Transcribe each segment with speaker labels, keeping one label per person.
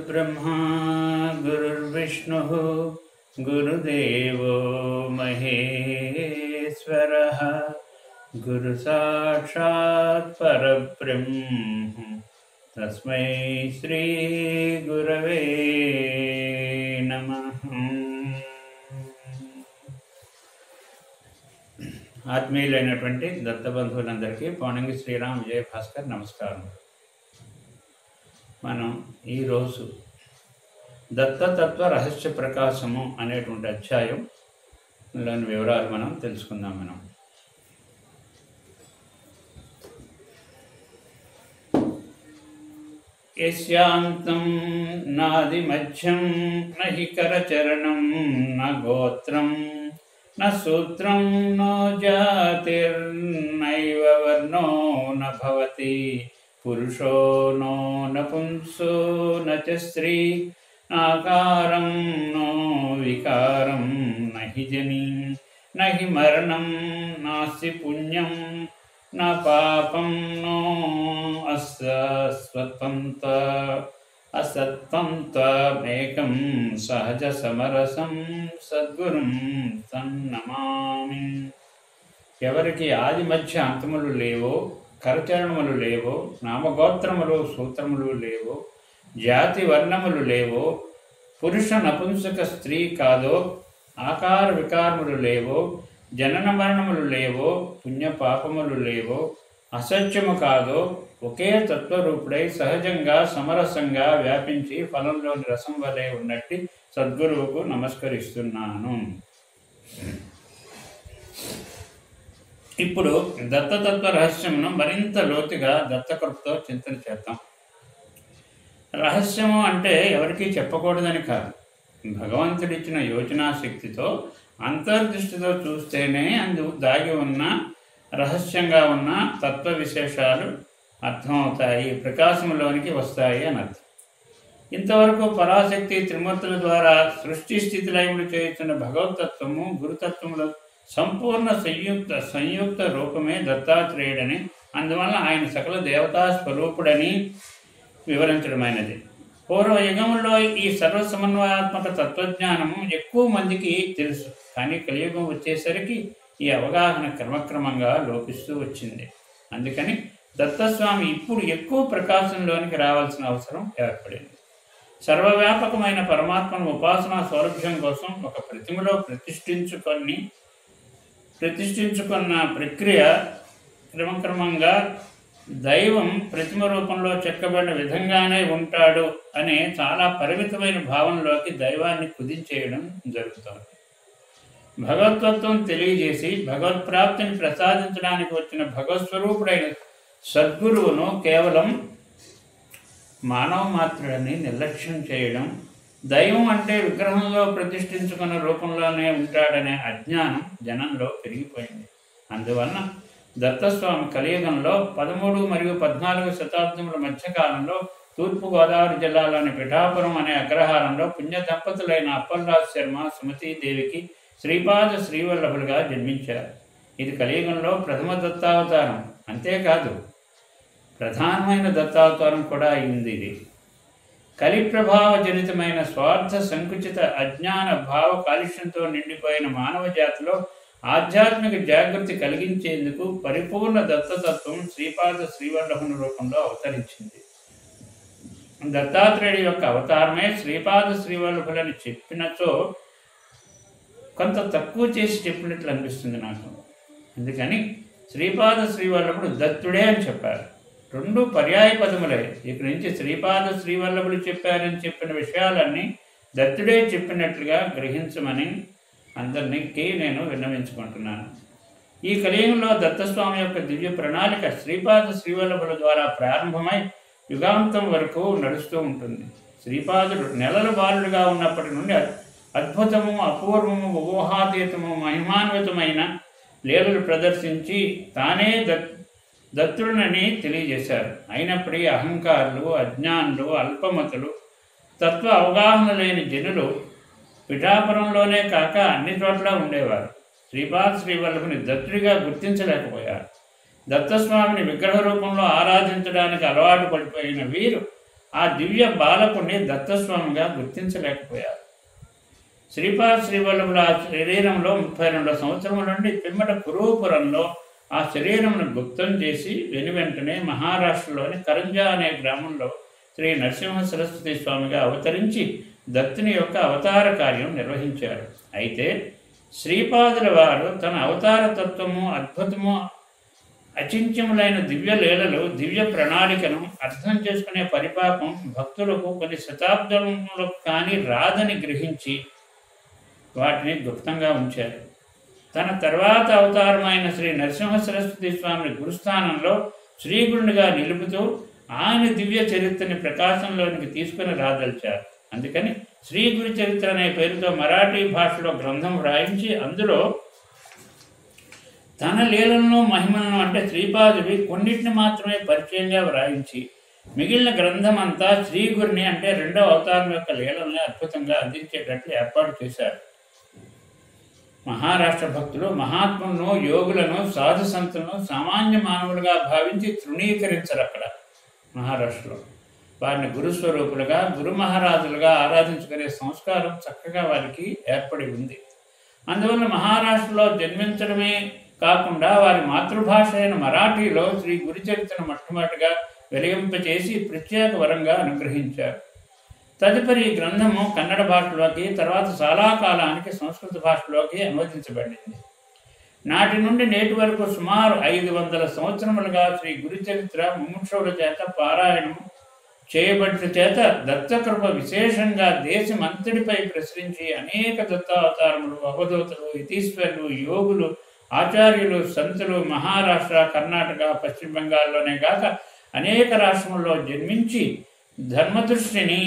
Speaker 1: गुरुर्ब्रह्मा गुरुर्विष्णुः गुरुदेवो महेश्वरः गुरुसाक्षात् परब्रह्म तस्मै श्री गुरवे नमः। ఆత్మీయులైనటువంటి దత్తబంధువులందరికీ పౌనంగి శ్రీరామ్ విజయ భాస్కర్ నమస్కారం. మనం ఈరోజు దత్తతత్వ రహస్య ప్రకాశము అనేటువంటి అధ్యాయంలోని వివరాలు మనం తెలుసుకుందాం. యస్యాంతం నాది మధ్యం నహి కరచరణం న గోత్రం न सूत्रं नो जातिर्नैव वर्णो न भवति पुरुषो नो नपुंसो न च स्त्री आकारं नो विकारं न हि जनि न हि मरणं नास्ति पुण्यं न पापं नो असत्त्वं त्वामेकं सहज समरसं సద్గురుం తన్నమామి. ఎవరికి ఆది మధ్య అంతములు లేవో, కరచరణములు లేవో, నామగోత్రములు సూత్రములు లేవో, జాతి వర్ణములు లేవో, పురుష నపుంసక స్త్రీ కాదో, ఆకార వికారములు లేవో, జనన మరణములు లేవో, పుణ్యపాపములు లేవో, అసత్యము కాదో, ఒకే తత్వరూపుడై సహజంగా సమరసంగా వ్యాపించి ఫలంలోని రసం వలె ఉన్నట్టు సద్గురువుకు నమస్కరిస్తున్నాను. ఇప్పుడు దత్తతత్వ రహస్యమును మరింత లోతుగా దత్తకృపతో చింతన చేద్దాం. రహస్యము అంటే ఎవరికీ చెప్పకూడదని కాదు, భగవంతుడిచ్చిన యోచనా శక్తితో అంతర్దృష్టితో చూస్తేనే అందు దాగి ఉన్న రహస్యంగా ఉన్న తత్వ విశేషాలు అర్థమవుతాయి, ప్రకాశంలోనికి వస్తాయి అని అర్థం. ఇంతవరకు పరాశక్తి త్రిమూర్తుల ద్వారా సృష్టి స్థితి లయములు చేస్తున్న భగవతత్వము గురుతత్వముల సంపూర్ణ సంయుక్త రూపమే దత్తాత్రేయుడని, అందువల్ల ఆయన సకల దేవతా స్వరూపుడని వివరించడమైనది. పూర్వయుగంలో ఈ సర్వసమన్వయాత్మక తత్వజ్ఞానము ఎక్కువ మందికి తెలుసు, కానీ కలియుగం వచ్చేసరికి ఈ అవగాహన క్రమక్రమంగా లోపిస్తూ వచ్చింది. అందుకని దత్తస్వామి ఇప్పుడు ఎక్కువ ప్రకాశంలోనికి రావాల్సిన అవసరం ఏర్పడింది. సర్వవ్యాపకమైన పరమాత్మను ఉపాసనా సౌలభ్యం కోసం ఒక ప్రతిమలో ప్రతిష్ఠించుకున్న ప్రక్రియ క్రమక్రమంగా దైవం ప్రతిమ రూపంలో చెక్కబడిన విధంగానే ఉంటాడు అనే చాలా పరిమితమైన భావంలోకి దైవాన్ని కుదించేయడం జరుగుతుంది. భగవతత్వం తెలియజేసి భగవత్ప్రాప్తిని ప్రసాదించడానికి వచ్చిన భగవత్స్వరూపుడైన సద్గురువును కేవలం మానవ మాత్రుడని నిర్లక్ష్యం చేయడం, దైవం అంటే విగ్రహంలో ప్రతిష్ఠించుకున్న రూపంలోనే ఉంటాడనే అజ్ఞానం జనంలో పెరిగిపోయింది. అందువలన దత్తస్వామి కలియుగంలో 13 మరియు 14 శతాబ్దముల మధ్యకాలంలో తూర్పుగోదావరి జిల్లాలోని పిఠాపురం అనే అగ్రహారంలో పుణ్య దంపతులైన అప్పలరాజు శర్మ సుమతీదేవికి శ్రీపాద శ్రీవల్లభులుగా జన్మించారు. ఇది కలియుగంలో ప్రథమ దత్తావతారం. అంతేకాదు, ప్రధానమైన దత్తావతారం కూడా అయింది. ఇది కలి ప్రభావ జనితమైన స్వార్థ సంకుచిత అజ్ఞాన భావ కాలుష్యంతో నిండిపోయిన మానవ జాతిలో ఆధ్యాత్మిక జాగృతి కలిగించేందుకు పరిపూర్ణ దత్తతత్వం శ్రీపాద శ్రీవల్లభుని రూపంలో అవతరించింది. దత్తాత్రేయుడి యొక్క అవతారమే శ్రీపాద శ్రీవల్లభులని చెప్పినచో కొంత తక్కువ చేసి చెప్పినట్లు అనిపిస్తుంది నాకు. అందుకని శ్రీపాద శ్రీవల్లభుడు దత్తుడే అని చెప్పారు. రెండు పర్యాయ పదములే. ఇక్కడి నుంచి శ్రీపాద శ్రీవల్లభుడు చెప్పారని చెప్పిన విషయాలన్నీ దత్తుడే చెప్పినట్లుగా గ్రహించమని అందరికీ నేను విన్నవించుకుంటున్నాను. ఈ కలియుగంలో దత్తస్వామి యొక్క దివ్య ప్రణాళిక శ్రీపాద శ్రీవల్లభుల ద్వారా ప్రారంభమై యుగాంతం వరకు నడుస్తూ ఉంటుంది. శ్రీపాదుడు నెలల బాలుడుగా ఉన్నప్పటి నుండి అద్భుతము, అపూర్వము, ఊహాతీతము, మహిమాన్వితమైన లీలలు ప్రదర్శించి తానే దత్తుడనని తెలియజేశారు. అయినప్పటికీ అహంకారులు, అజ్ఞానులు, అల్పమతులు, తత్వ అవగాహన లేని జనులు పిఠాపురంలోనే కాక అన్ని చోట్ల ఉండేవారు. శ్రీపాద శ్రీవల్లభుని దత్తుడిగా గుర్తించలేకపోయారు. దత్తస్వామిని విగ్రహ రూపంలో ఆరాధించడానికి అలవాటు పడిపోయిన వీరు ఆ దివ్య బాలకుని దత్తస్వామిగా గుర్తించలేకపోయారు. శ్రీపాద శ్రీవల్లభుల ఆ శరీరంలో 32 సంవత్సరముల నుండి పిమ్మట కురూపురంలో ఆ శరీరమును గుప్తం చేసి వెనువెంటనే మహారాష్ట్రలోని కరంజా అనే గ్రామంలో శ్రీ నరసింహ సరస్వతి స్వామిగా అవతరించి దత్తుని యొక్క అవతార కార్యం నిర్వహించారు. అయితే శ్రీపాదుల వారు తన అవతార తత్వము, అద్భుతము, అచింత్యములైన దివ్య లీలలు, దివ్య ప్రణాళికను అర్థం చేసుకునే పరిపాకం భక్తులకు కొన్ని శతాబ్దములకు కానీ రాదని గ్రహించి వాటిని గుప్తంగా ఉంచారు. తన తర్వాత అవతారమైన శ్రీ నరసింహ సరస్వతి స్వామిని గురుస్థానంలో శ్రీగురునిగా నిలుపుతూ ఆయన దివ్య చరిత్రని ప్రకాశంలోనికి తీసుకుని రాదలిచారు. అందుకని శ్రీ గురు చరిత్ర అనే పేరుతో మరాఠీ భాషలో గ్రంథం వ్రాయించి అందులో తన లీలలను, మహిమలను అంటే శ్రీపాదుడి కొన్నిటిని మాత్రమే పరిచయంగా వ్రాయించి మిగిలిన గ్రంథం అంతా శ్రీగురిని అంటే రెండవ అవతారం యొక్క లీలల్ని అద్భుతంగా అందించేటట్లు ఏర్పాటు చేశారు. మహారాష్ట్ర భక్తులు మహాత్ములను, యోగులను, సాధు సంతులను సామాన్య మానవులుగా భావించి తృణీకరించరు. అక్కడ మహారాష్ట్రలో వారిని గురుస్వరూపులుగా, గురు మహారాజులుగా ఆరాధించుకునే సంస్కారం చక్కగా వారికి ఏర్పడి ఉంది. అందువల్ల మహారాష్ట్రలో జన్మించడమే కాకుండా వారి మాతృభాష అయిన మరాఠీలో శ్రీ గురు చరిత్రను మొట్టమొదటిగా వెలిగింపచేసి ప్రత్యేక వరంగా అనుగ్రహించారు. తదుపరి ఈ గ్రంథము కన్నడ భాషలోకి, తర్వాత చాలా కాలానికి సంస్కృత భాషలోకి అనువదించబడింది. నాటి నుండి నేటి వరకు సుమారు 500 సంవత్సరములుగా శ్రీ గురు చరిత్ర ముముక్షువుల చేత పారాయణం చేయబడిన చేత దత్తకృప విశేషంగా దేశమంతటిపై ప్రసరించి అనేక దత్తావతారములు, అవధూతలు, యతీశ్వరులు, యోగులు, ఆచార్యులు, సంతులు మహారాష్ట్ర, కర్ణాటక, పశ్చిమ బెంగాల్లోనే గాక అనేక రాష్ట్రముల్లో జన్మించి ధర్మదృష్టిని,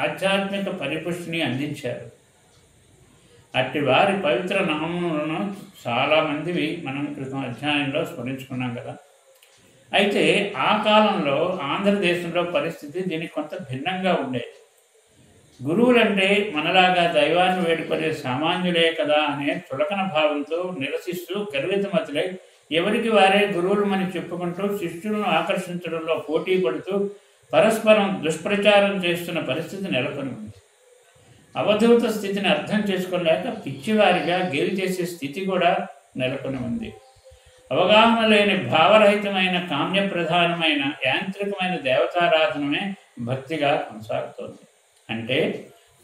Speaker 1: ఆధ్యాత్మిక పరిపుష్టిని అందించారు. అట్టి వారి పవిత్ర నామములను చాలామందివి మనం క్రితం అధ్యాయంలో స్మరించుకున్నాం కదా. అయితే ఆ కాలంలో ఆంధ్రదేశంలో పరిస్థితి దీనికి కొంత భిన్నంగా ఉండేది. గురువులంటే మనలాగా దైవాన్ని వేడుకునే సామాన్యులే కదా అనే చులకన భావంతో నిరసిస్తూ గర్వితమతులై ఎవరికి వారే గురువులమని చెప్పుకుంటూ శిష్యులను ఆకర్షించడంలో పోటీ పడుతూ పరస్పరం దుష్ప్రచారం చేస్తున్న పరిస్థితి నెలకొని ఉంది. అవధూత స్థితిని అర్థం చేసుకోలేక పిచ్చివారిగా గేలి చేసే స్థితి కూడా నెలకొని ఉంది. అవగాహన లేని భావరహితమైన, కామ్య ప్రధానమైన, యాంత్రికమైన దేవతారాధనమే భక్తిగా కొనసాగుతోంది. అంటే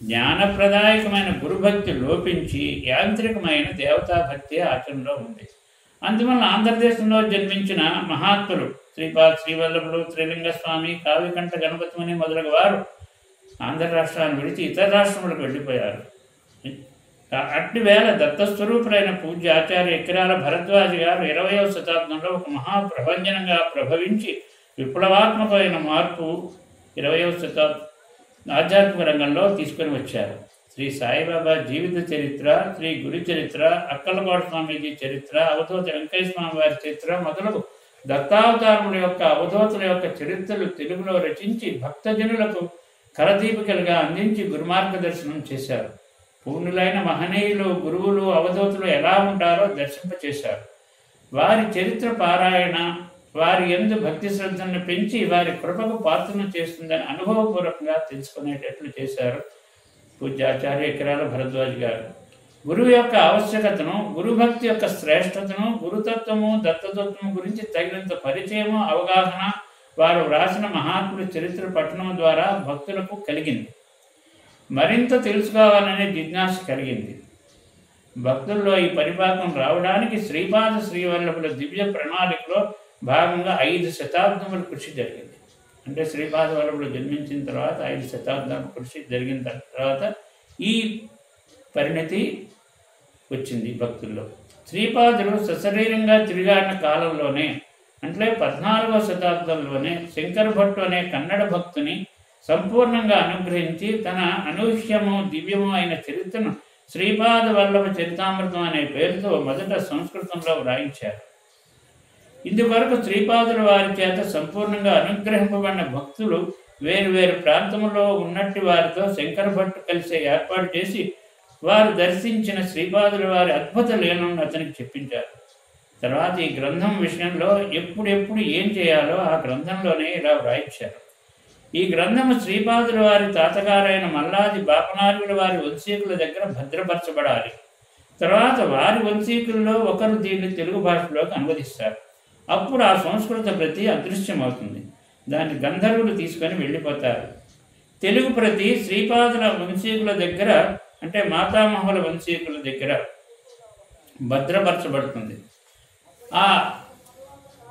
Speaker 1: జ్ఞానప్రదాయకమైన గురుభక్తి లోపించి యాంత్రికమైన దేవతాభక్తి ఆచరణలో ఉంది. అందువల్ల ఆంధ్రదేశంలో జన్మించిన మహాత్ములు శ్రీపాద శ్రీవల్లభులు, త్రిలింగస్వామి, కావ్యకంఠ గణపతిమని మొదలగు వారు ఆంధ్ర రాష్ట్రాన్ని విడిచి ఇతర రాష్ట్రములకు వెళ్ళిపోయారు. అట్టి వేళ దత్తస్వరూపులైన పూజ్య ఆచార్య ఎకిరాల భరద్వాజ గారు 20వ శతాబ్దంలో ఒక మహాప్రభంజనంగా ప్రభవించి విప్లవాత్మకమైన మార్పు 20వ శతాబ్దం ఆధ్యాత్మిక రంగంలో తీసుకొని వచ్చారు. శ్రీ సాయిబాబా జీవిత చరిత్ర, శ్రీ గురు చరిత్ర, అక్కలకోట స్వామీజీ చరిత్ర, అవధూత వెంకయ్య స్వామి వారి చరిత్ర మొదలగు దత్తావతారముల యొక్క, అవధూతుల యొక్క చరిత్రలు తెలుగులో రచించి భక్తజనులకు కరదీపికలుగా అందించి గురుమార్గదర్శనం చేశారు. పూర్ణులైన మహనీయులు, గురువులు, అవధూతులు ఎలా ఉంటారో దర్శింపచేశారు. వారి చరిత్ర పారాయణ వారి యందు భక్తి శ్రద్ధలను పెంచి వారి కృపకు పాత్రను చేస్తుందని అనుభవపూర్వకంగా తెలుసుకునేటట్లు చేశారు పూజ్యాచార్య ఎకిరాల భరద్వాజ్ గారు. గురువు యొక్క ఆవశ్యకతను, గురుభక్తి యొక్క శ్రేష్టతను, గురుతత్వము, దత్తతత్వము గురించి తగినంత పరిచయము, అవగాహన వారు వ్రాసిన మహాత్ముల చరిత్ర పఠనం ద్వారా భక్తులకు కలిగింది. మరింత తెలుసుకోవాలనే జిజ్ఞాస కలిగింది. భక్తుల్లో ఈ పరిపాకం రావడానికి శ్రీపాద శ్రీవల్లభుల దివ్య ప్రణాళికలో భాగంగా 5 శతాబ్దముల కృషి జరిగింది. అంటే శ్రీపాద వల్లభులు జన్మించిన తర్వాత 5 శతాబ్దాల కృషి జరిగిన తర్వాత ఈ పరిణతి వచ్చింది భక్తుల్లో. శ్రీపాదులు సశరీరంగా తిరిగాడిన కాలంలోనే, అంటే 14వ శతాబ్దంలోనే శంకర భట్టు అనే కన్నడ భక్తుని సంపూర్ణంగా అనుగ్రహించి తన అనూహ్యము, దివ్యము అయిన చరిత్రను శ్రీపాద వల్లభ చరితామృతం అనే పేరుతో మొదట సంస్కృతంలో వ్రాయించారు. ఇందువరకు శ్రీపాదుల వారి చేత సంపూర్ణంగా అనుగ్రహింపబడిన భక్తులు వేరు వేరు ప్రాంతంలో ఉన్నట్టు వారితో శంకర భట్టు కలిసి ఏర్పాటు చేసి వారు దర్శించిన శ్రీపాదుల వారి అద్భుత లీలను అతనికి చెప్పించారు. తర్వాత ఈ గ్రంథం విషయంలో ఎప్పుడెప్పుడు ఏం చేయాలో ఆ గ్రంథంలోనే ఇలా వ్రాయించారు. ఈ గ్రంథము శ్రీపాదుల వారి తాతగారైన మల్లాది బాపనార్యుల వారి వంశీకుల దగ్గర భద్రపరచబడాలి. తర్వాత వారి వంశీకుల్లో ఒకరు దీన్ని తెలుగు భాషలోకి అనువదిస్తారు. అప్పుడు ఆ సంస్కృత ప్రతి అదృశ్యమవుతుంది. దాన్ని గంధర్వులు తీసుకొని వెళ్ళిపోతారు. తెలుగు ప్రతి శ్రీపాదుల వంశీకుల దగ్గర, అంటే మాతామహుల వంశీకుల దగ్గర భద్రపరచబడుతుంది.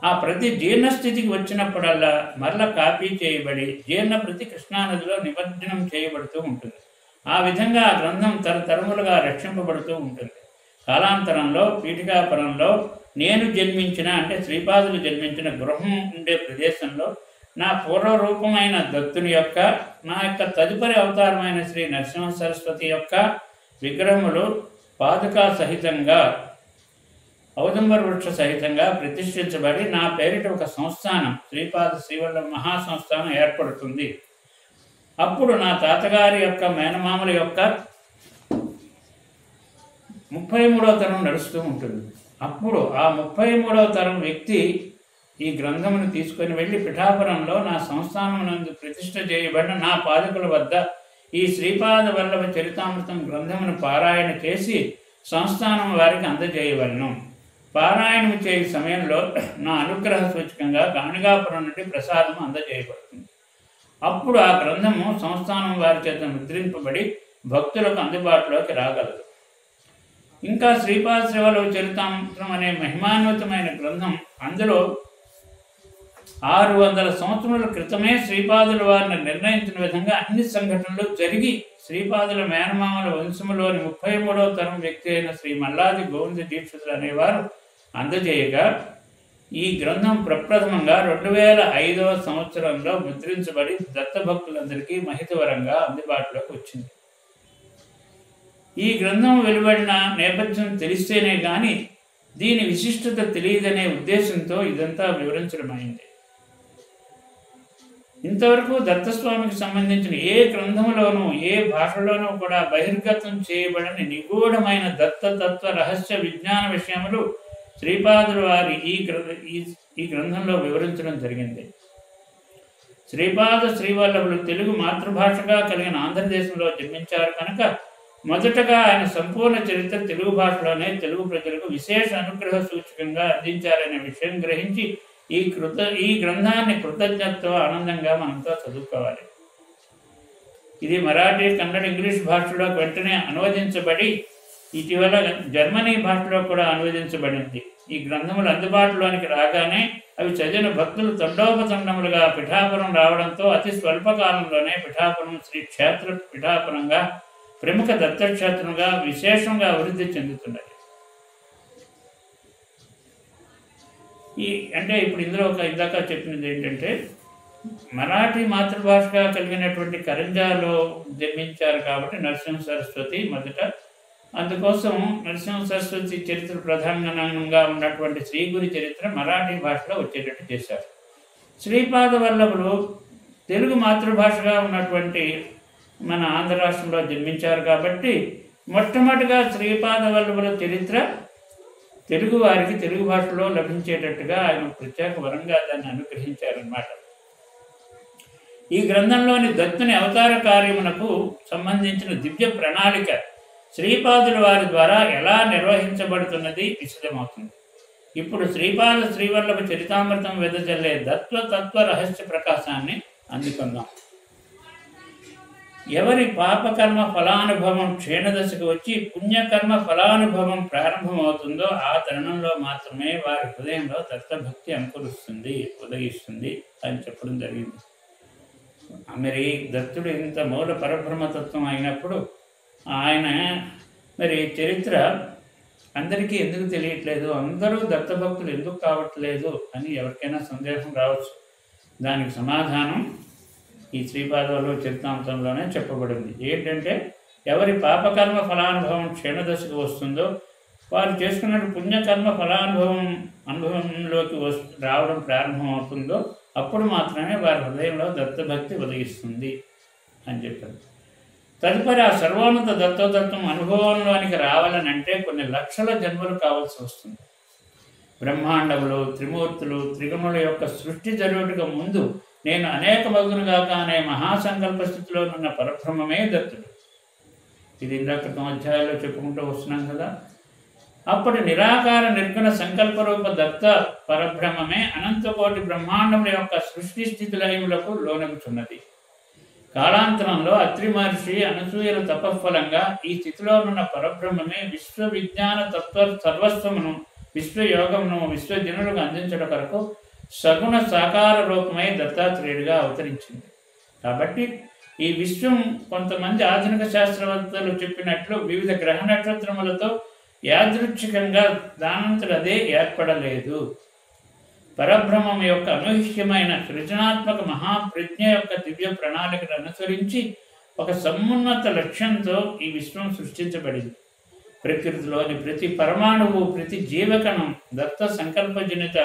Speaker 1: ఆ ప్రతి జీర్ణస్థితికి వచ్చినప్పుడల్లా మరల కాపీ చేయబడి జీర్ణ ప్రతి కృష్ణానదిలో నిమజ్జనం చేయబడుతూ ఉంటుంది. ఆ విధంగా ఆ గ్రంథం తరతరములుగా రక్షింపబడుతూ ఉంటుంది. కాలాంతరంలో పీఠికాపురంలో నేను జన్మించిన, అంటే శ్రీపాదులు జన్మించిన గృహం ఉండే ప్రదేశంలో నా పూర్వరూపమైన దత్తుని యొక్క, నా యొక్క తదుపరి అవతారమైన శ్రీ నరసింహ సరస్వతి యొక్క విగ్రహములు పాదుకా సహితంగా, ఔదంబర వృక్ష సహితంగా ప్రతిష్ఠించబడి నా పేరిట ఒక సంస్థానం, శ్రీపాద శ్రీవల్లభ మహాసంస్థానం ఏర్పడుతుంది. అప్పుడు నా తాతగారి యొక్క మేనమామల యొక్క 33వ తరం నడుస్తూ ఉంటుంది. అప్పుడు ఆ 33వ తరం వ్యక్తి ఈ గ్రంథమును తీసుకొని వెళ్ళి పిఠాపురంలో నా సంస్థానమునందు ప్రతిష్ఠ చేయబడిన నా పాదకుల వద్ద ఈ శ్రీపాద వల్లభ చరితామృతం గ్రంథమును పారాయణ చేసి సంస్థానం వారికి అందజేయవలను. పారాయణము చేయ సమయంలో నా అనుగ్రహ సూచకంగా గాణిగాపురం నుండి ప్రసాదము అందజేయబడుతుంది. అప్పుడు ఆ గ్రంథము సంస్థానం వారి చేత ముద్రింపబడి భక్తులకు అందుబాటులోకి రాగలదు. ఇంకా శ్రీపాద శ్రీవల్లభ చరితామృతం అనే మహిమాన్వితమైన గ్రంథం, అందులో 600 సంవత్సరాల క్రితమే శ్రీపాదుల వారిని నిర్ణయించిన విధంగా అన్ని సంఘటనలు జరిగి శ్రీపాదుల మేనమామల వంశములోని 33వ తరం వ్యక్తి అయిన శ్రీ మల్లాది గోవింద దీక్షితులు అనేవారు అందజేయగా ఈ గ్రంథం ప్రప్రథమంగా 2005వ సంవత్సరంలో ముద్రించబడి దత్తభక్తులందరికీ మహితవరంగా అందుబాటులోకి వచ్చింది. ఈ గ్రంథం వెలువడిన నేపథ్యం తెలిస్తేనే కానీ దీని విశిష్టత తెలియదనే ఉద్దేశంతో ఇదంతా వివరించడమైంది. ఇంతవరకు దత్తస్వామికి సంబంధించిన ఏ గ్రంథంలోనూ ఏ భాషలోనూ కూడా బహిర్గతం చేయబడని నిగూఢమైన దత్తతత్వ రహస్య విజ్ఞాన విషయములు శ్రీపాదుల వారి ఈ గ్రంథంలో వివరించడం జరిగింది. శ్రీపాద శ్రీవల్లభులు తెలుగు మాతృభాషగా కలిగిన ఆంధ్రదేశంలో జన్మించారు కనుక మొదటగా ఆయన సంపూర్ణ చరిత్ర తెలుగు భాషలోనే తెలుగు ప్రజలకు విశేష అనుగ్రహ సూచకంగా అందించారనే విషయం గ్రహించి ఈ గ్రంథాన్ని కృతజ్ఞతతో ఆనందంగా మనంతో చదువుకోవాలి. ఇది మరాఠీ, కన్నడ, ఇంగ్లీష్ భాషలోకి వెంటనే అనువదించబడి ఇటీవల జర్మనీ భాషలో కూడా అనువదించబడింది. ఈ గ్రంథములు అందుబాటులోనికి రాగానే అవి చదివిన భక్తులు తండోపతండములుగా పిఠాపురం రావడంతో అతి స్వల్పకాలంలోనే పిఠాపురం శ్రీ క్షేత్ర పిఠాపురంగా ప్రముఖ దత్తక్షేత్రంగా విశేషంగా అభివృద్ధి చెందుతున్నది. అంటే ఇప్పుడు ఇందులో ఇందాక చెప్పినది ఏంటంటే, మరాఠీ మాతృభాషగా కలిగినటువంటి కరంజాలో జన్మించారు కాబట్టి నరసింహ సరస్వతి మొదట, అందుకోసం నరసింహ సరస్వతి చరిత్ర ప్రధానంగా ఉన్నటువంటి శ్రీగురి చరిత్ర మరాఠీ భాషలో వచ్చేటట్టు చేశారు. శ్రీపాద వల్లభులు తెలుగు మాతృభాషగా ఉన్నటువంటి మన ఆంధ్ర రాష్ట్రంలో జన్మించారు కాబట్టి మొట్టమొదటిగా శ్రీపాద వల్లభుల చరిత్ర తెలుగు వారికి తెలుగు భాషలో లభించేటట్టుగా ఆయన ప్రత్యేక వరంగా దాన్ని అనుగ్రహించారన్నమాట. ఈ గ్రంథంలోని దత్తుని అవతార కార్యమునకు సంబంధించిన దివ్య ప్రణాళిక శ్రీపాదుల వారి ద్వారా ఎలా నిర్వహించబడుతున్నది విశదమవుతుంది. ఇప్పుడు శ్రీపాద శ్రీవల్లభ చరితామృతం వెదజల్లే తత్వ రహస్య ప్రకాశాన్ని అందుకుందాం. ఎవరి పాపకర్మ ఫలానుభవం క్షీణదశకు వచ్చి పుణ్యకర్మ ఫలానుభవం ప్రారంభమవుతుందో ఆ తరుణంలో మాత్రమే వారి హృదయంలో దత్తభక్తి అంకురిస్తుంది, ఉదయిస్తుంది అని చెప్పడం జరిగింది. మరి దత్తుడు ఇంత మూల పరబ్రహ్మతత్వం అయినప్పుడు ఆయన మరి చరిత్ర అందరికీ ఎందుకు తెలియట్లేదు, అందరూ దత్తభక్తులు ఎందుకు కావట్లేదు అని ఎవరికైనా సందేహం రావచ్చు. దానికి సమాధానం ఈ శ్రీపాదవల్లభ చరితామృతంలోనే చెప్పబడింది. ఏంటంటే, ఎవరి పాపకర్మ ఫలానుభవం క్షీణదశకు వస్తుందో, వారు చేసుకున్న పుణ్యకర్మ అనుభవంలోకి రావడం ప్రారంభమవుతుందో అప్పుడు మాత్రమే వారి హృదయంలో దత్తభక్తి ఉదయిస్తుంది అని చెప్పారు. తదుపరి ఆ సర్వోన్నత దత్తోతత్వం అనుభవంలోనికి రావాలనంటే కొన్ని లక్షల జన్మలు కావాల్సి వస్తుంది. బ్రహ్మాండములు, త్రిమూర్తులు, త్రిగుణుల యొక్క సృష్టి జరుగుటకు ముందు నేను అనేక మగునుగాక అనే మహాసంకల్ప స్థితిలో ఉన్న పరబ్రహ్మమే దత్తుడు. ఇది ఇందాక క్రితం అధ్యాయంలో చెప్పుకుంటూ వస్తున్నాం కదా. అప్పటి నిరాకార నిర్గుణ సంకల్ప రూప దత్త పరబ్రహ్మమే అనంతకోటి బ్రహ్మాండముల యొక్క సృష్టి స్థితి లయములకు లోనగుచున్నది. కాలాంతరంలో అత్రి మహర్షి అనసూయల తపఫలంగా ఈ స్థితిలో ఉన్న పరబ్రహ్మమే విశ్వ విజ్ఞాన తత్వ సర్వస్వమును విశ్వయోగమును విశ్వజనులకు అందించడం కొరకు సగుణ సాకార రూపమై దత్తాత్రేయుడిగా అవతరించింది. కాబట్టి ఈ విశ్వం కొంతమంది ఆధునిక శాస్త్రవేత్తలు చెప్పినట్లు వివిధ గ్రహ నక్షత్రములతో యాదృచ్ఛికంగా దానంతరదే ఏర్పడలేదు. పరబ్రహ్మం యొక్క అనూహ్యమైన సృజనాత్మక మహాప్రజ్ఞ యొక్క దివ్య ప్రణాళికను అనుసరించి ఒక సమున్నత లక్ష్యంతో ఈ విశ్వం సృష్టించబడింది. ప్రకృతిలోని ప్రతి పరమాణువు ప్రతి జీవకణం దత్త సంకల్పజనిత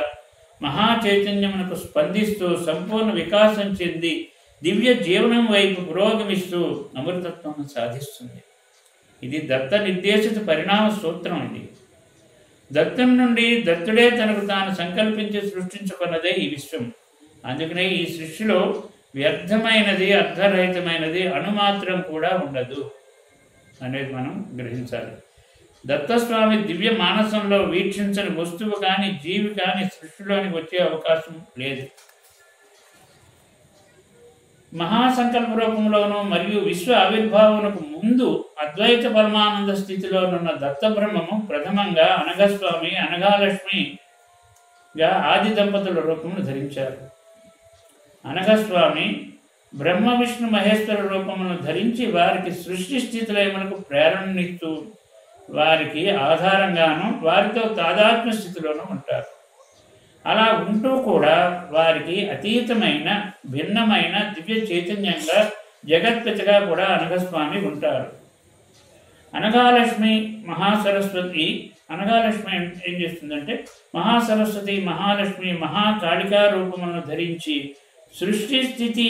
Speaker 1: మహాచైతన్యమునకు స్పందిస్తూ సంపూర్ణ వికాసం చెంది దివ్య జీవనం వైపు పురోగమిస్తూ అమృతత్వం సాధిస్తుంది. ఇది దత్త నిర్దేశిత పరిణామ సూత్రం. ఇది దత్తం నుండి దత్తుడే తనకు తాను సంకల్పించి సృష్టించుకున్నదే ఈ విశ్వం. అందుకనే ఈ సృష్టిలో వ్యర్థమైనది అర్ధరహితమైనది అణుమాత్రం కూడా ఉండదు అనేది మనం గ్రహించాలి. దత్తస్వామి దివ్య మానసంలో వీక్షించని వస్తువు కానీ జీవి కానీ సృష్టిలోనికి వచ్చే అవకాశం లేదు. మహాసంకల్ప రూపంలోనూ మరియు విశ్వ ఆవిర్భావనకు ముందు అద్వైత పరమానంద స్థితిలోనున్న దత్తబ్రహ్మము ప్రథమంగా అనఘస్వామి అనఘాలక్ష్మిగా ఆది దంపతుల రూపమును ధరించారు. అనఘస్వామి బ్రహ్మ విష్ణు మహేశ్వర రూపమును ధరించి వారికి సృష్టి స్థితిలయములకు ప్రేరణనిస్తూ వారికి ఆధారంగాను వారితో తాదాత్మ్య స్థితిలోనూ ఉంటారు. అలా ఉంటూ కూడా వారికి అతీతమైన భిన్నమైన దివ్య చైతన్యంగా జగత్పితగా కూడా అనఘస్వామి ఉంటారు. అనఘాలక్ష్మి మహాసరస్వతి అనఘాలక్ష్మి ఏం చేస్తుందంటే మహాసరస్వతి మహాలక్ష్మి మహాకాళికా రూపములను ధరించి సృష్టి స్థితి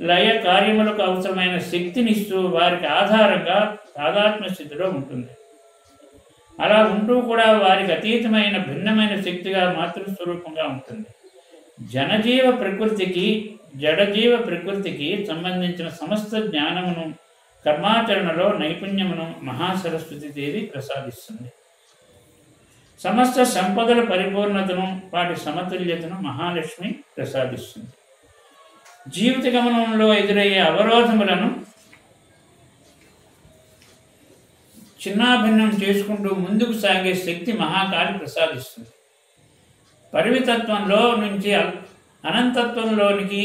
Speaker 1: లయ కార్యములకు అవసరమైన శక్తినిస్తూ వారికి ఆధారంగా తాదాత్మ్య స్థితిలో ఉంటుంది. అలా ఉంటూ కూడా వారికి అతీతమైన భిన్నమైన శక్తిగా మాతృస్వరూపంగా ఉంటుంది. జనజీవ ప్రకృతికి జడజీవ ప్రకృతికి సంబంధించిన సమస్త జ్ఞానమును కర్మాచరణలో నైపుణ్యమును మహాసరస్వతి దేవి ప్రసాదిస్తుంది. సమస్త సంపదల పరిపూర్ణతను వాటి సమతుల్యతను మహాలక్ష్మి ప్రసాదిస్తుంది. జీవిత గమనంలో ఎదురయ్యే అవరోధములను చిన్నాభిన్నం చేసుకుంటూ ముందుకు సాగే శక్తి మహాకాళి ప్రసాదిస్తుంది. పరిమితత్వంలో నుంచి అనంతత్వంలోనికి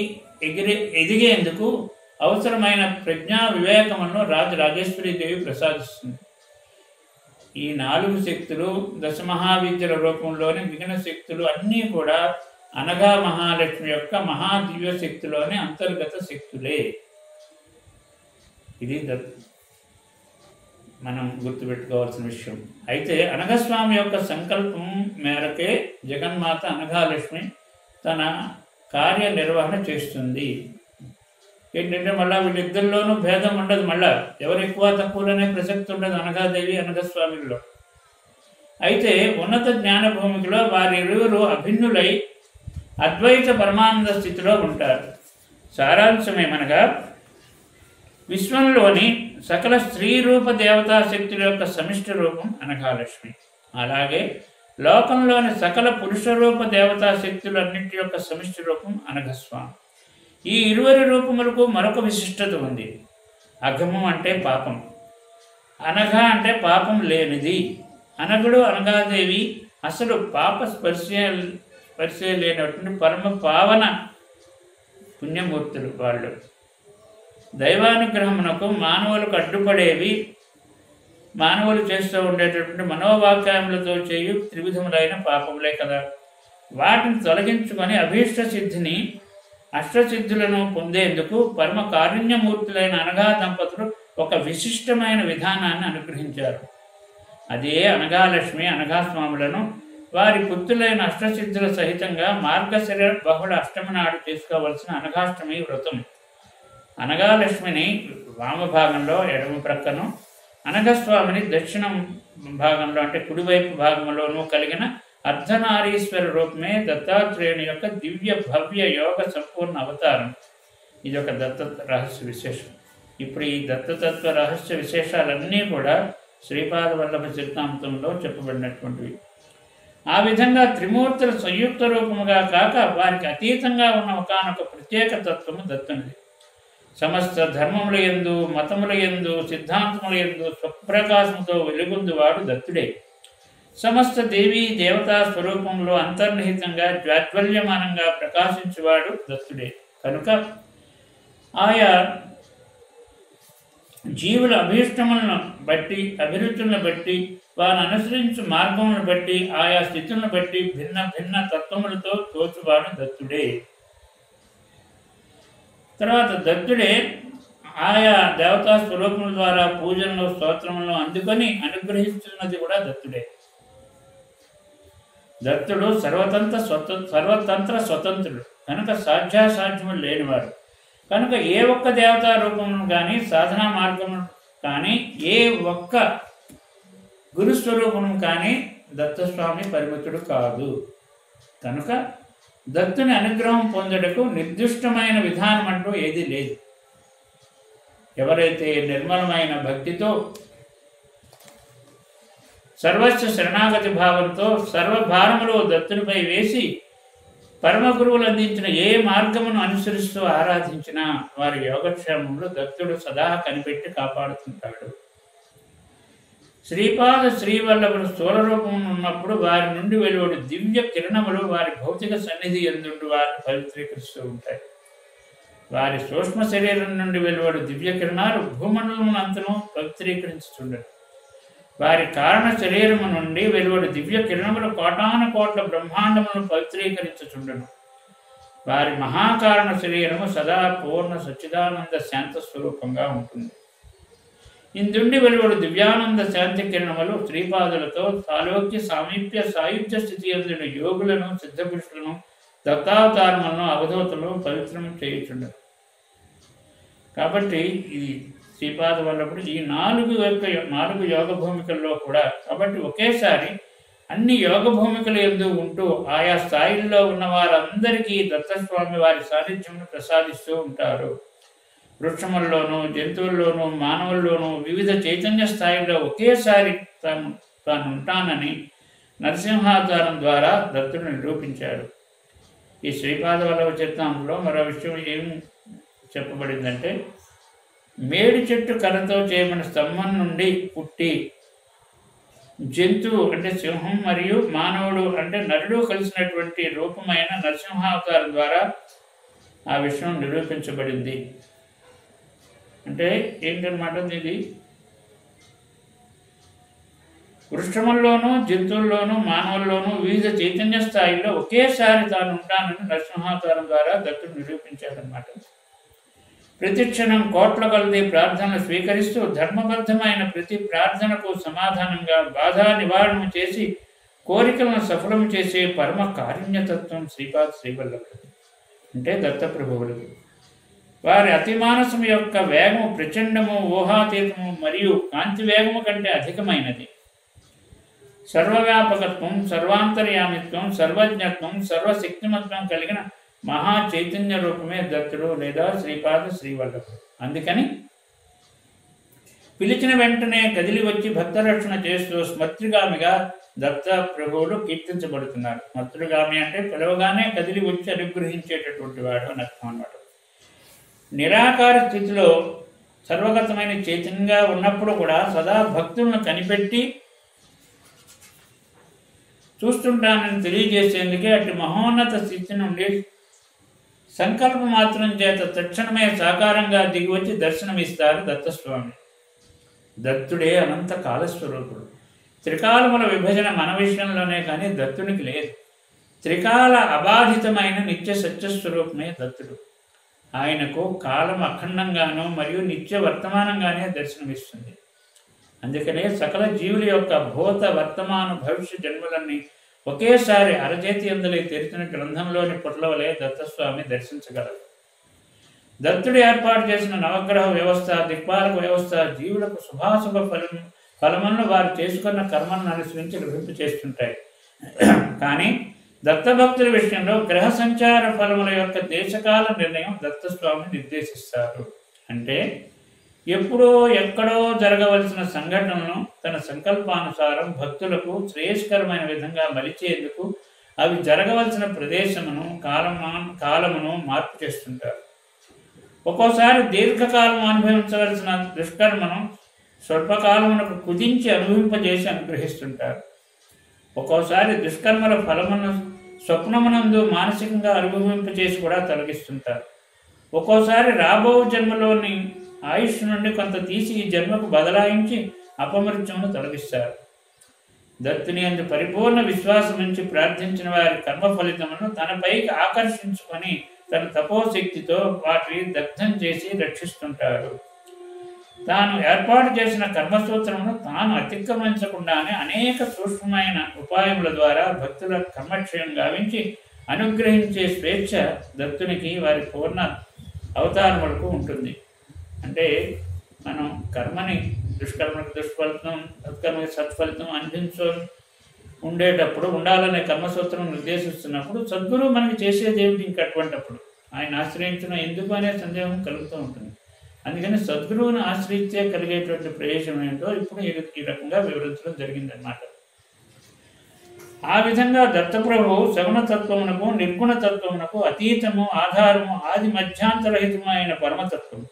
Speaker 1: ఎదిగేందుకు అవసరమైన ప్రజ్ఞా వివేకములను రాజరాజేశ్వరీదేవి ప్రసాదిస్తుంది. ఈ 4 శక్తులు దశమహావిద్యల రూపంలోని మిగిలిన శక్తులు అన్నీ కూడా అనఘా మహాలక్ష్మి యొక్క మహాదివ్య శక్తిలోని అంతర్గత శక్తులే. ఇది మనం గుర్తుపెట్టుకోవాల్సిన విషయం. అయితే అనఘస్వామి యొక్క సంకల్పం మేరకే జగన్మాత అనఘాలక్ష్మి తన కార్యనిర్వహణ చేస్తుంది. ఏంటంటే మళ్ళీ వీళ్ళిద్దరిలోనూ భేదం ఉండదు. మళ్ళా ఎవరు ఎక్కువ తక్కువలోనే ప్రసక్తి ఉండదు అనఘాదేవి అనఘస్వామిలో. అయితే ఉన్నత జ్ఞాన భూమికలో వారిరువురు అభిన్నులై అద్వైత పరమానంద స్థితిలో ఉంటారు. సారాంశమేమనగా విశ్వంలోని సకల స్త్రీ రూప దేవతా శక్తుల యొక్క సమిష్టి రూపం అనఘాలక్ష్మి. అలాగే లోకంలోని సకల పురుష రూప దేవతా శక్తులన్నింటి యొక్క సమిష్టి రూపం అనఘస్వామి. ఈ ఇరువురి రూపములకు మరొక విశిష్టత ఉంది. అఘము అంటే పాపం, అనఘ అంటే పాపం లేనిది. అనగుడు అనఘాదేవి అసలు పాప స్పర్శే లేనటువంటి పరమ పావన పుణ్యమూర్తులు. వాళ్ళు దైవానుగ్రహమునకు మానవులకు అడ్డుపడేవి మానవులు చేస్తూ ఉండేటటువంటి మనోవాక్యములతో చేయు త్రివిధములైన పాపములే కదా. వాటిని తొలగించుకొని అభీష్ట సిద్ధిని అష్టసిద్ధులను పొందేందుకు పరమ కారుణ్యమూర్తులైన అనఘా దంపతులు ఒక విశిష్టమైన విధానాన్ని అనుగ్రహించారు. అదే అనఘాలక్ష్మి అనఘాస్వాములను వారి పుత్రులైన అష్టసిద్ధుల సహితంగా మార్గశిర బహుళ అష్టమి నాడు చేసుకోవలసిన అనఘాష్టమి వ్రతం. అనఘాలక్ష్మిని వామభాగంలో ఎడమ ప్రక్కను, అనఘస్వామిని దక్షిణం భాగంలో అంటే కుడివైపు భాగంలోనూ కలిగిన అర్ధనారీశ్వర రూపమే దత్తాత్రేయుని యొక్క దివ్య భవ్య యోగ సంపూర్ణ అవతారం. ఇది ఒక దత్త రహస్య విశేషం. ఇప్పుడు ఈ దత్తతత్వ రహస్య విశేషాలన్నీ కూడా శ్రీపాద వల్లభ చరితామృతంలో చెప్పబడినటువంటివి. ఆ విధంగా త్రిమూర్తుల సంయుక్త రూపముగా కాక వారికి అతీతంగా ఉన్న ఒకానొక ప్రత్యేక తత్వము దత్తునిది. సమస్త ధర్మముల యందు, మతముల యందు, సిద్ధాంతముల యందు స్వప్రకాశముతో వెలుగొందువాడు దత్తుడే. సమస్త దేవీ దేవతా స్వరూపంలో అంతర్నిహితంగా జ్వాజ్వల్యమానంగా ప్రకాశించేవాడు దత్తుడే. కనుక ఆయా జీవుల అభీష్టములను బట్టి, అభిరుచులను బట్టి, వారు అనుసరించు మార్గములను బట్టి, ఆయా స్థితులను బట్టి భిన్న భిన్న తత్వములతో తోచువాడు దత్తుడే. తర్వాత దత్తుడే ఆయా దేవతా స్వరూపముల ద్వారా పూజలను స్తోత్రములను అందుకొని అనుగ్రహిస్తున్నది కూడా దత్తుడే. దత్తుడు సర్వతంత్ర స్వతంత్రుడు కనుక సాధ్యాసాధ్యములు లేనివాడు. కనుక ఏ ఒక్క దేవతా రూపమును కానీ, సాధనా మార్గమును కానీ, ఏ ఒక్క గురుస్వరూపము కానీ దత్తస్వామి పరిమితుడు కాదు. కనుక దత్తుని అనుగ్రహం పొందుటకు నిర్దిష్టమైన విధానం అంటూ ఏదీ లేదు. ఎవరైతే నిర్మలమైన భక్తితో, సర్వస్వ శరణాగతి భావంతో సర్వభారములు దత్తునిపై వేసి పరమ గురువులు అందించిన ఏ మార్గమును అనుసరిస్తూ ఆరాధించినా వారి యోగక్షేమంలో దత్తుడు సదా కనిపెట్టి కాపాడుతుంటాడు. శ్రీపాద శ్రీవల్లభుడు స్థూల రూపంలో ఉన్నప్పుడు వారి నుండి వెలువడు దివ్య కిరణములు వారి భౌతిక సన్నిధి యందుండి వారిని పవిత్రీకరిస్తూ ఉంటాయి. వారి సూక్ష్మ శరీరం నుండి వెలువడు దివ్య కిరణాలు భూమండలమునంతను పవిత్రీకరించుతుండరు. వారి కారణ శరీరము నుండి వెలువడు దివ్య కిరణములు కోటాను కోట్ల బ్రహ్మాండములను పవిత్రీకరించుచుండను. వారి మహాకారణ శరీరము సదా పూర్ణ సచ్చిదానంద శాంత స్వరూపంగా ఉంటుంది. ఇందుండి వెలువడు దివ్యానంద శాంతి కిరణములు శ్రీపాదులతో సాలోక్య సామీప్య సాయుధ్య స్థితి అందిన యోగులను, సిద్ధపురుషులను, దత్తావతారములను, అవధూతలను పవిత్రం చేయుచుండరు. కాబట్టి ఈ శ్రీపాద వల్లభుడు ఈ నాలుగు యోగ భూమికల్లో కూడా కాబట్టి ఒకేసారి అన్ని యోగ భూమికలు యందు ఉంటూ ఆయా స్థాయిల్లో ఉన్న వారందరికీ దత్తస్వామి వారి సాన్నిధ్యమును ప్రసాదిస్తూ ఉంటారు. వృక్షముల్లోనూ, జంతువుల్లోనూ, మానవుల్లోనూ వివిధ చైతన్య స్థాయిలో ఒకేసారి తాను ఉంటానని నరసింహావతారం ద్వారా దత్తుడు నిరూపించాడు. ఈ శ్రీపాద వల్లభ చరితామృతంలో మరో విషయం ఏం చెప్పబడిందంటే, మేడి చెట్టు కర్రతో చేయబడిన స్తంభం నుండి పుట్టి జంతువు అంటే సింహం మరియు మానవుడు అంటే నరుడు కలిసినటువంటి రూపమైన నరసింహావతారం ద్వారా ఆ విషయం నిరూపించబడింది. అంటే ఏంటన్నమాట, ఇది వృక్షముల్లోనూ, జంతువుల్లోనూ, మానవుల్లోనూ వివిధ చైతన్య స్థాయిలో ఒకేసారి తాను ఉంటానని నరసింహావతారం ద్వారా దత్తుడు నిరూపించాడనమాట. ప్రతిక్షణం కోట్ల కొలది ప్రార్థనలు స్వీకరిస్తూ ధర్మబద్ధమైన ప్రతి ప్రార్థనకు సమాధానంగా బాధా నివారణ చేసి కోరికలను సఫలము చేసే పరమ కారుణ్యతత్వం శ్రీపాద శ్రీవల్లభుడు అంటే దత్తప్రభువులది. వారి అతిమానసం యొక్క వేగము ప్రచండము, ఊహాతీతము మరియు కాంతి వేగము కంటే అధికమైనది. సర్వవ్యాపకత్వం, సర్వాంతర్యామిత్వం, సర్వజ్ఞత్వం, సర్వశక్తిమత్వం కలిగిన మహా చైతన్య రూపమే దత్తుడు లేదా శ్రీపాద శ్రీవల్లభుడు. అందుకని పిలిచిన వెంటనే కదిలి వచ్చి భక్తరక్షణ చేస్తూ స్మృతిగామిగా దత్త ప్రభువులు కీర్తించబడుతున్నారు. స్మృతిగామి అంటే పిలవగానే కదిలి వచ్చి అనుగ్రహించేటటువంటి వాడు అని అర్థం అన్నమాట. నిరాకార స్థితిలో సర్వగతమైన చైతన్యంగా ఉన్నప్పుడు కూడా సదా భక్తులను కనిపెట్టి చూస్తుంటానని తెలియజేసేందుకే అటు మహోన్నత స్థితి నుండి సంకల్ప మాత్రం చేత తక్షణమే సాకారంగా దిగివచ్చి దర్శనమిస్తారు దత్తస్వామి. దత్తుడే అనంత కాలస్వరూపుడు. త్రికాలముల విభజన మన విషయంలోనే కానీ దత్తునికి లేదు. త్రికాల అబాధితమైన నిత్య సత్యస్వరూపమే దత్తుడు. ఆయనకు కాలం అఖండంగానూ మరియు నిత్య వర్తమానంగానే దర్శనమిస్తుంది. అందుకనే సకల జీవుల యొక్క భూత వర్తమాన భవిష్య జన్మలన్నీ ఒకేసారి అరచేతి అందలి తెరిచిన గ్రంథంలోని పుట్లవలే దత్తస్వామి దర్శించగలరు. దత్తుడు ఏర్పాటు చేసిన నవగ్రహ వ్యవస్థ, దిక్పాలక వ్యవస్థ జీవులకు శుభాశుభ ఫలములను వారు చేసుకున్న కర్మలను అనుసరించి లభింప చేస్తుంటాయి. కానీ దత్తభక్తుల విషయంలో గ్రహ సంచార ఫలముల యొక్క దేశకాల నిర్ణయం దత్తస్వామి నిర్దేశిస్తారు. అంటే ఎప్పుడో ఎక్కడో జరగవలసిన సంఘటనలను తన సంకల్పానుసారం భక్తులకు శ్రేయస్కరమైన విధంగా మలిచేందుకు అవి జరగవలసిన ప్రదేశమును కాలమును మార్పు చేస్తుంటారు. ఒక్కోసారి దీర్ఘకాలం అనుభవించవలసిన దుష్కర్మను స్వల్పకాలమునకు కుదించి అనుభవింపజేసి అనుగ్రహిస్తుంటారు. ఒక్కోసారి దుష్కర్మల ఫలమును స్వప్నమునందు మానసికంగా అనుభవింపజేసి కూడా తొలగిస్తుంటారు. ఒక్కోసారి రాబో జన్మలోని ఆయుష్ నుండి కొంత తీసి ఈ జన్మకు బదలాయించి అపమృత్యమును తొలగిస్తారు. దత్తుని అందు పరిపూర్ణ విశ్వాసం నుంచి ప్రార్థించిన వారి కర్మ ఫలితమును తనపైకి ఆకర్షించుకొని తన తపోశక్తితో వాటిని దగ్ధం చేసి రక్షిస్తుంటాడు. తాను ఏర్పాటు చేసిన కర్మసూత్రమును తాను అతిక్రమించకుండానే అనేక సూక్ష్మమైన ఉపాయముల ద్వారా భక్తుల కర్మక్షయం గావించి అనుగ్రహించే స్వేచ్ఛ దత్తునికి వారి పూర్ణ అవతారములకు ఉంటుంది. అంటే మనం కర్మని దుష్కర్మకు దుష్ఫలితం, సత్కర్మకి సత్ఫలితం ఉండేటప్పుడు ఉండాలనే కర్మసూత్రం నిర్దేశిస్తున్నప్పుడు సద్గురువు మనకి చేసేది ఏమిటి? ఇంకటువంటిప్పుడు ఆయన ఆశ్రయించడం ఎందుకు అనే సందేహం కలుగుతూ ఉంటుంది. అందుకని సద్గురువును ఆశ్రయిస్తే కలిగేటువంటి ప్రయోజనం ఏంటో ఇప్పుడు ఈ రకంగా వివరించడం జరిగిందన్నమాట. ఆ విధంగా దత్తప్రభు సగుణతత్వమునకు నిర్గుణతత్వమునకు అతీతము, ఆధారము, ఆది మధ్యాంతరహితమైన పరమతత్వము.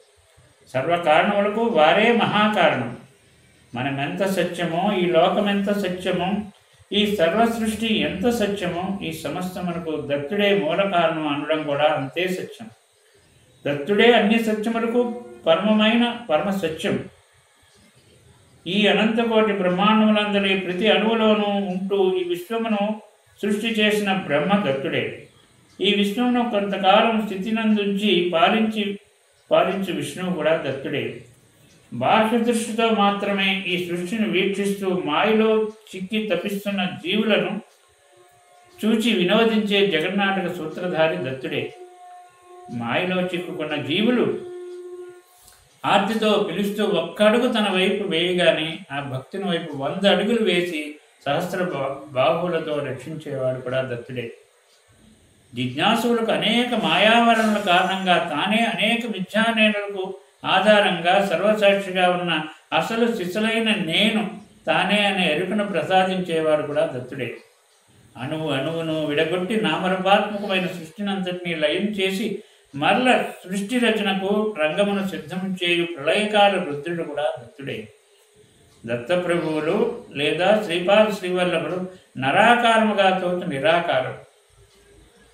Speaker 1: సర్వకారణములకు వారే మహాకారణం. మనమెంత సత్యమో, ఈ లోకం ఎంత సత్యమో, ఈ సర్వ సృష్టి ఎంత సత్యమో, ఈ సమస్తమునకు దత్తుడే మూల కారణం అనడం కూడా అంతే సత్యం. దత్తుడే అన్ని సత్యములకు పరమమైన పరమ సత్యం. ఈ అనంతకోటి బ్రహ్మాండములందరి ప్రతి అణువులోనూ ఉంటూ ఈ విశ్వమును సృష్టి చేసిన బ్రహ్మ దత్తుడే. ఈ విశ్వమును కొంతకాలం స్థితినందుంచి పాలించి విష్ణువు కూడా దత్తుడే. బాహ్య దృష్టితో మాత్రమే ఈ సృష్టిని వీక్షిస్తూ మాయలో చిక్కి తపిస్తున్న జీవులను చూచి వినోదించే జగన్నాటక సూత్రధారి దత్తుడే. మాయలో చిక్కుకున్న జీవులు ఆర్తితో పిలుస్తూ ఒక్కడుగు తన వైపు వేయగానే ఆ భక్తుని వైపు 100 అడుగులు వేసి సహస్ర బాహువులతో రక్షించేవాడు కూడా దత్తుడే. జిజ్ఞాసులకు అనేక మాయావరణల కారణంగా తానే అనేక మిథ్యానేనులకు ఆధారంగా సర్వసాక్షిగా ఉన్న అసలు శిశులైన నేను తానే అనే ఎరుకను ప్రసాదించేవాడు కూడా దత్తుడే. అణువును విడగొట్టి నామరూపాత్మకమైన సృష్టినంతటినీ లయం చేసి మరల సృష్టి రచనకు రంగమును సిద్ధం చేయు ప్రళయకాల రుద్రుడు కూడా దత్తుడే. దత్తప్రభువులు లేదా శ్రీపాద శ్రీవల్లభులు నరాకారముగా తోచు నిరాకారం,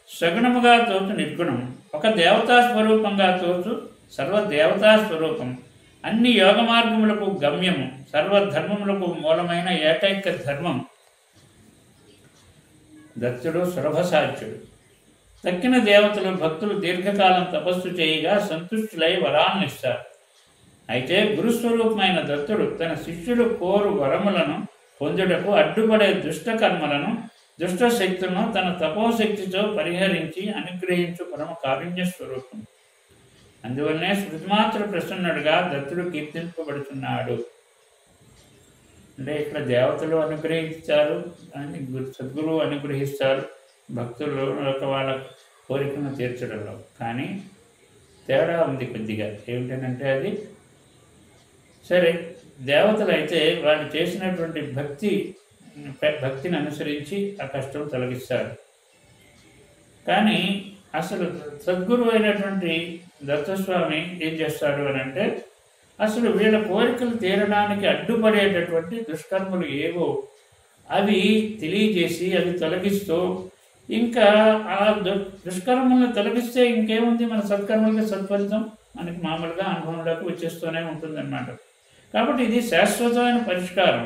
Speaker 1: సగుణముగా తోచు నిర్గుణం, ఒక దేవతా స్వరూపంగా తోచు సర్వదేవతా స్వరూపం, అన్ని యోగ మార్గములకు గమ్యము, సర్వధర్మములకు మూలమైన ఏకైక ధర్మం. దత్తుడు సులభసాధ్యుడు. తక్కిన దేవతలు భక్తులు దీర్ఘకాలం తపస్సు చేయగా సంతుష్టులై వరాలనిస్తారు. అయితే గురుస్వరూపమైన దత్తుడు తన శిష్యులు కోరు వరములను పొందుటకు అడ్డుపడే దుష్ట కర్మలను, దుష్ట శక్తులను తన తపోశక్తితో పరిహరించి అనుగ్రహించు పరమ కారుణ్య స్వరూపం. అందువల్లనే శృతిమాత్ర ప్రసన్నుడుగా దత్తుడు కీర్తింపబడుతున్నాడు. అంటే ఇక్కడ దేవతలు అనుగ్రహించారు అని సద్గురువు అనుగ్రహిస్తారు భక్తులు వాళ్ళ కోరికను తీర్చడంలో. కానీ తేడా ఉంది కొద్దిగా. ఏమిటంటే అది సరే, దేవతలు అయితే వాళ్ళు చేసినటువంటి భక్తిని అనుసరించి ఆ కష్టం తొలగిస్తారు. కానీ అసలు సద్గురువు అయినటువంటి దత్తస్వామి ఏం చేస్తాడు అని అంటే, అసలు వీళ్ళ కోరికలు తీరడానికి అడ్డుపడేటటువంటి దుష్కర్మలు ఏవో అవి తెలియజేసి అవి తొలగిస్తూ, ఇంకా ఆ దుష్కర్మలను తొలగిస్తే ఇంకేముంది, మన సత్కర్మలకి సత్ఫలితం మనకి మామూలుగా అనుభవంలోకి వచ్చేస్తూనే ఉంటుందన్నమాట. కాబట్టి ఇది శాశ్వతమైన పరిష్కారం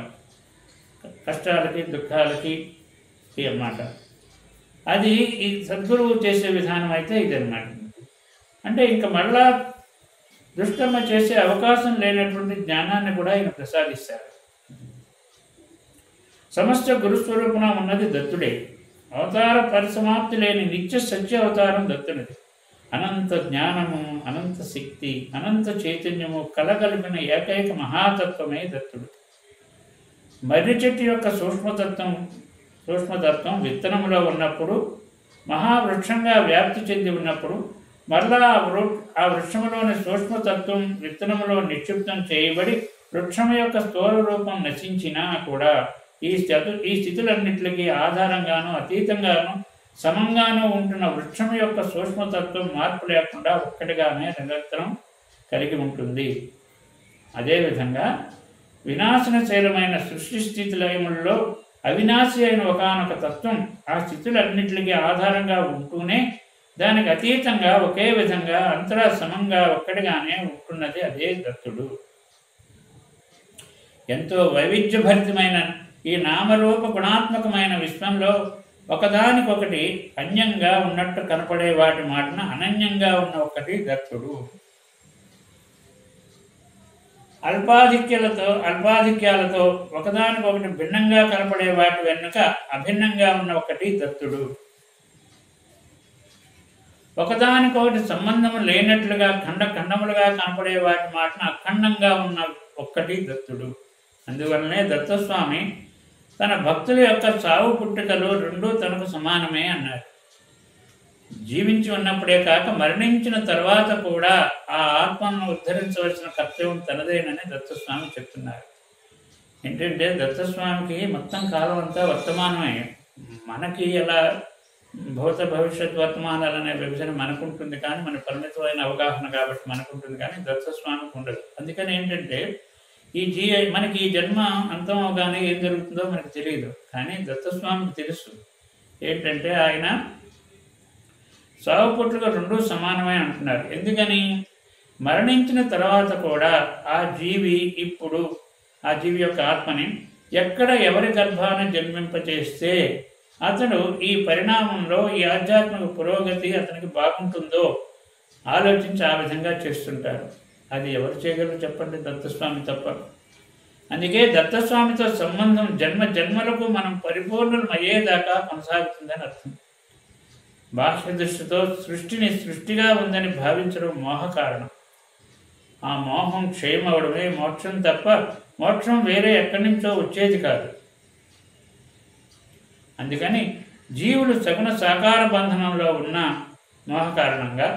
Speaker 1: కష్టాలకి దుఃఖాలకి అన్నమాట. అది ఈ సద్గురువు చేసే విధానం అయితే ఇదన్నమాట. అంటే ఇంకా మళ్ళా దుష్కర్మ చేసే అవకాశం లేనటువంటి జ్ఞానాన్ని కూడా ఆయన ప్రసాదిస్తారు. సమస్త గురుస్వరూపణ ఉన్నది దత్తుడే. అవతార పరిసమాప్తి లేని నిత్య సత్య అవతారం దత్తునిది. అనంత జ్ఞానము, అనంత శక్తి, అనంత చైతన్యము కలగలిపిన ఏకైక మహాతత్వమే దత్తుడు. మర్రి చెట్టు యొక్క సూక్ష్మతత్వం సూక్ష్మతత్వం విత్తనములో ఉన్నప్పుడు మహావృక్షంగా వ్యాప్తి చెంది ఉన్నప్పుడు మరలా ఆ వృక్షములోని సూక్ష్మతత్వం విత్తనములో నిక్షిప్తం చేయబడి వృక్షము యొక్క స్థూల రూపం నశించినా కూడా ఈ స్థితులన్నింటికి ఆధారంగాను అతీతంగాను సమంగాను ఉంటున్న వృక్షం యొక్క సూక్ష్మతత్వం మార్పు లేకుండా ఒక్కటిగానే నిరంతరం కలిగి ఉంటుంది. అదేవిధంగా వినాశనశీలమైన సృష్టి స్థితి లయములలో అవినాశి అయిన ఒకానొక తత్వం ఆ స్థితులన్నింటికి ఆధారంగా ఉంటూనే దానికి అతీతంగా ఒకే విధంగా అంతరా సమంగా ఒక్కటిగానే ఉంటున్నది అదే దత్తుడు. ఎంతో వైవిధ్యభరితమైన ఈ నామరూప గుణాత్మకమైన విశ్వంలో ఒకదానికొకటి అన్యంగా ఉన్నట్టు కనపడే వాటి మాటన అనన్యంగా ఉన్న ఒకటి దత్తుడు. అల్పాధిక్యాలతో ఒకదానికొకటి భిన్నంగా కనపడే వాటి వెనుక అభిన్నంగా ఉన్న ఒకటి దత్తుడు. ఒకదానికొకటి సంబంధం లేనట్లుగా ఖండములుగా కనపడే వాటి మాటన అఖండంగా ఉన్న ఒక్కటి దత్తుడు. అందువల్లనే దత్తస్వామి తన భక్తుల యొక్క సావు పుట్టుకలు రెండూ తనకు సమానమే అన్నారు. జీవించి ఉన్నప్పుడే కాక మరణించిన తర్వాత కూడా ఆ ఆత్మను ఉద్ధరించవలసిన కర్తవ్యం తనదేనని దత్తస్వామి చెప్తున్నారు. ఏంటంటే దత్తస్వామికి మొత్తం కాలం అంతా వర్తమానమే. మనకి ఎలా భూత భవిష్యత్ వర్తమానాలనే విభజన మనకుంటుంది, కానీ మన పరిమితమైన అవగాహన కాబట్టి మనకుంటుంది, కానీ దత్తస్వామికి ఉండదు. అందుకని ఏంటంటే మనకి ఈ జన్మ అంతం అవగానే ఏం జరుగుతుందో మనకు తెలియదు, కానీ దత్తస్వామికి తెలుసు. ఏంటంటే ఆయన సావు పుట్టుక రెండూ సమానమే అంటున్నారు. ఎందుకని? మరణించిన తర్వాత కూడా ఆ జీవి యొక్క ఆత్మని ఎక్కడ ఎవరి గర్భాన జన్మింపచేస్తే అతడు ఈ పరిణామంలో ఈ ఆధ్యాత్మిక పురోగతి అతనికి బాగుంటుందో ఆలోచించి ఆ విధంగా చేస్తుంటారు. అది ఎవరు చేయగలరు చెప్పండి? దత్తస్వామి తప్ప. అందుకే దత్తస్వామితో సంబంధం జన్మలకు మనం పరిపూర్ణం అయ్యేదాకా కొనసాగుతుందని అర్థం. బాహ్య దృష్టితో సృష్టిని సృష్టిగా ఉందని భావించడం మోహ కారణం. ఆ మోహం క్షయమవడమే మోక్షం తప్ప మోక్షం వేరే ఎక్కడి నుంచో వచ్చేది కాదు. అందుకని జీవులు సగుణ సాకార బంధనంలో ఉన్న మోహ కారణంగా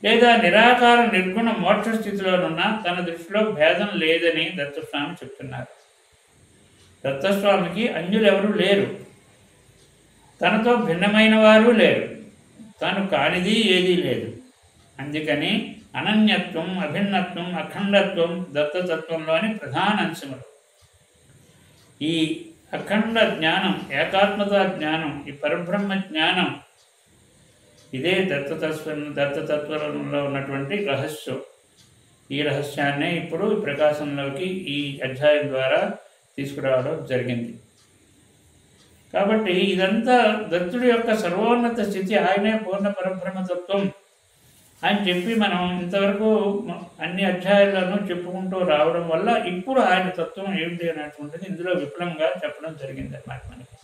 Speaker 1: లేదా నిరాకార నిర్గుణ మోక్ష స్థితిలోనున్న తన దృష్టిలో భేదం లేదని దత్తస్వామి చెప్తున్నారు. దత్తస్వామికి అన్యులెవరూ లేరు, తనతో భిన్నమైన వారు లేరు, తాను కానిది ఏదీ లేదు. అందుకని అనన్యత్వం, అభిన్నత్వం, అఖండత్వం దత్తతత్వంలోని ప్రధాన అంశములు. ఈ అఖండ జ్ఞానం, ఏకాత్మతా జ్ఞానం, ఈ పరబ్రహ్మ జ్ఞానం, ఇదే దత్తతత్వంలో ఉన్నటువంటి రహస్యం. ఈ రహస్యాన్నే ఇప్పుడు ప్రకాశంలోకి ఈ అధ్యాయం ద్వారా తీసుకురావడం జరిగింది. కాబట్టి ఇదంతా దత్తుడి యొక్క సర్వోన్నత స్థితి, ఆయనే పూర్ణ పరబ్రహ్మతత్వం అని చెప్పి మనం ఇంతవరకు అన్ని అధ్యాయాలను చెప్పుకుంటూ రావడం వల్ల ఇప్పుడు ఆయన తత్వం ఏమిటి అనేటువంటిది ఇందులో విపులంగా చెప్పడం జరిగింది అన్నమాట. మనకి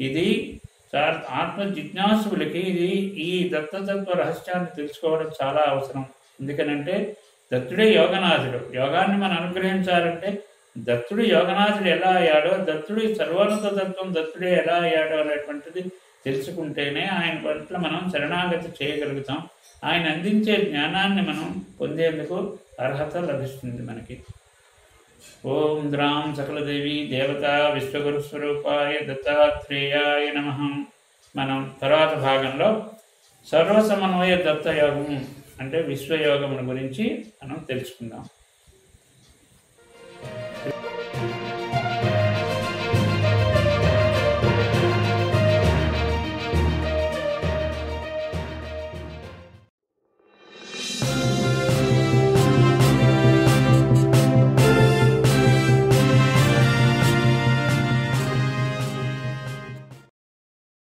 Speaker 1: ఇది ఆత్మ జిజ్ఞాసులకి ఈ దత్తతత్వ రహస్యాన్ని తెలుసుకోవడం చాలా అవసరం. ఎందుకనంటే దత్తుడే యోగనాథుడు. యోగాన్ని మనం అనుగ్రహించాలంటే దత్తుడు యోగనాథుడు ఎలా అయ్యాడో, దత్తుడి సర్వోన్నత తత్వం దత్తుడే ఎలా అయ్యాడో అనేటువంటిది తెలుసుకుంటేనే ఆయన పట్ల మనం శరణాగతి చేయగలుగుతాం. ఆయన అందించే జ్ఞానాన్ని మనం పొందేందుకు అర్హత లభిస్తుంది మనకి. ఓం ద్రాం సకలదేవి దేవత విశ్వగురు స్వరూపాయ దత్తాత్రేయాయ నమః. మనం తర్వాత భాగంలో సర్వసమన్వయ దత్తయోగం అంటే విశ్వయోగమును గురించి మనం తెలుసుకుందాం.